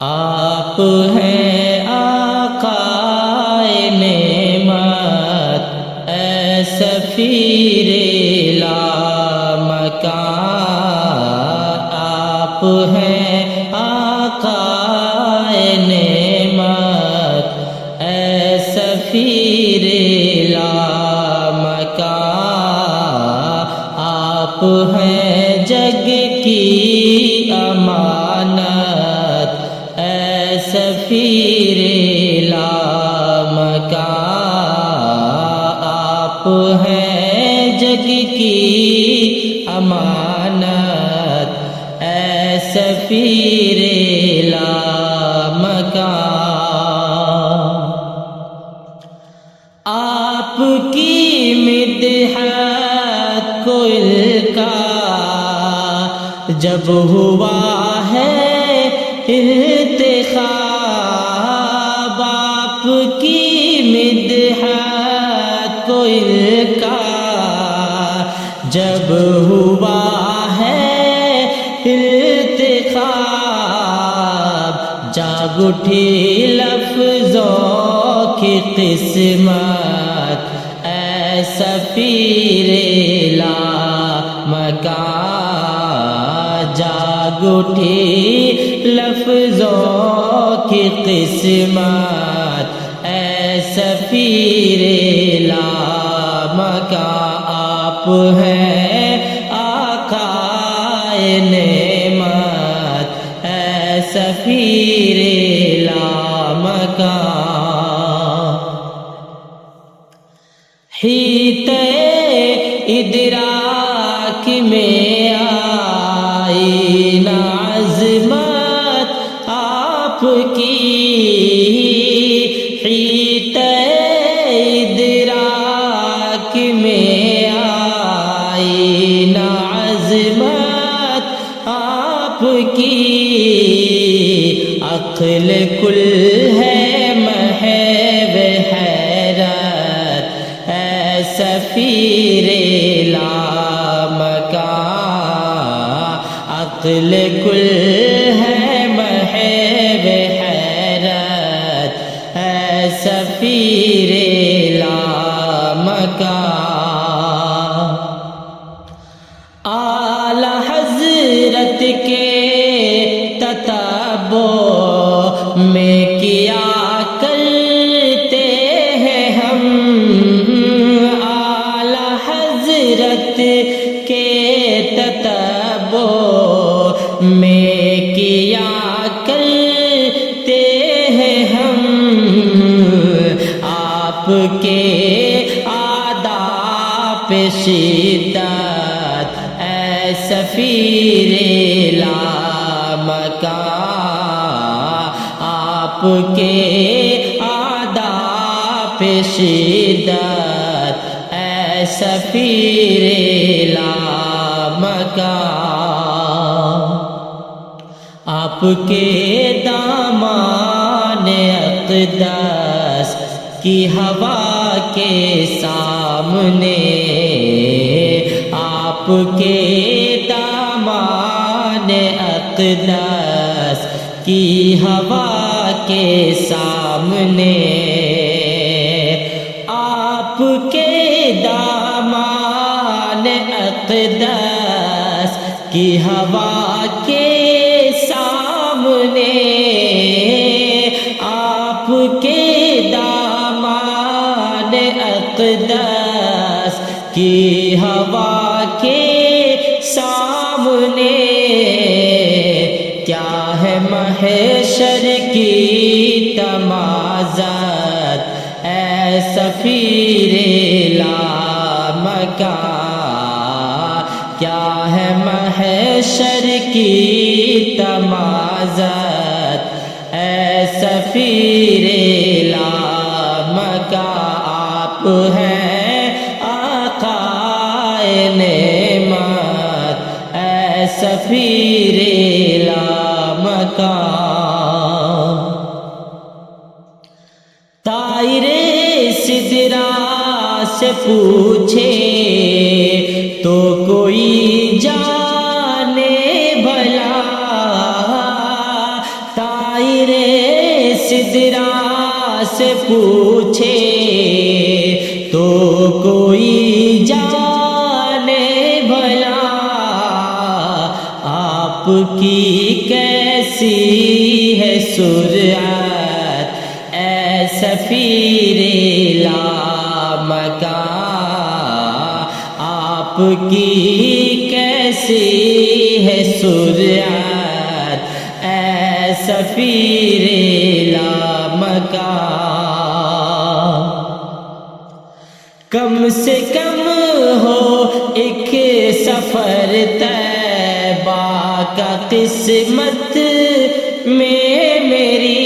آپ ہیں آقائے نعمت، اے سفیر لامکان۔ آپ ہیں آقائے نعمت، اے سفیر لامکان۔ آپ ہیں جگ کی امانت، اے سفیر لامکان۔ آپ ہیں جگ کی امانت، اے سفیر لامکان۔ آپ کی مدحت کو القا جب ہوا ہے انتخاب، آپ کی مدحت کو القا جب ہوا ہے انتخاب، جاگ اٹھی لفظوں کی قسمت، اے سفیر لامکان۔ جاگ اٹھی لفظوں کی قسمت، اے سفیر لامکان۔ آپ ہیں آقائے نعمت، اے سفیر لامکان۔ حیطِ ادراک میں آئی نہ عظمت آپ کی، حیطِ ادراک میں آئی نہ عظمت آپ کی، عقل کل ہے محو حیرت، اے سفیر لامکان۔ عقل کل ہے محو حیرت، اے سفیر لامکان۔ اعلیٰ حضرت کے تتبع میں کیا کرتے ہیں ہم، اعلیٰ حضرت کے تتبع میں کیا کرتے ہیں ہم، آپ کے آداب شدت، اے سفیر لامکان۔ آپ کے آداب شدت، اے سفیر لامکان۔ آپ کے دامان اقدس کی ہوا کے سامنے، آپ کے دامان اقدس کی ہوا کے سامنے، آپ کے دامان اقدس کی ہوا کے سامنے، آپ کے دامان اقدس کی ہوا کے سامنے، کیا ہے محشر کی تمازت، اے سفیر لامکان۔ کیا ہے محشر کی تمازت، اے سفیر لامکان۔ آپ ہیں آقائے نعمت، اے سفیر لامکان۔ طائر سدرا سے پوچھے تو کوئی جانے بھلا، طائر سدرا سے پوچھے تو کوئی جانے بھلا آپ کی کیسی ہے سرعت اے سفیر لامکان آپ کی کیسی ہے سرعت اے سفیر لامکان کم سے کم ہو ایک سفر طیبہ کا قسمت میں میری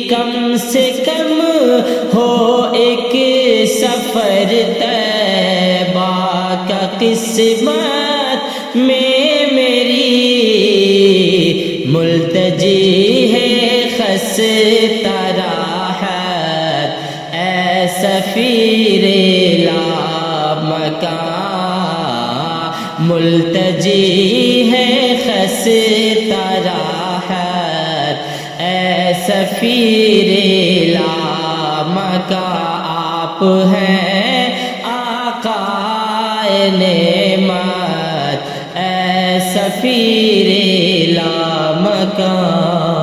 کم سے کم ہو ایک سفر طیبہ کا قسمت میں میری ملتجی ہے خستہ راحت اے سفیر لامکان ملتجی ہے خستہ راحت اے سفیر لامکان آپ ہیں آقا نعمت اے سفیر لامکان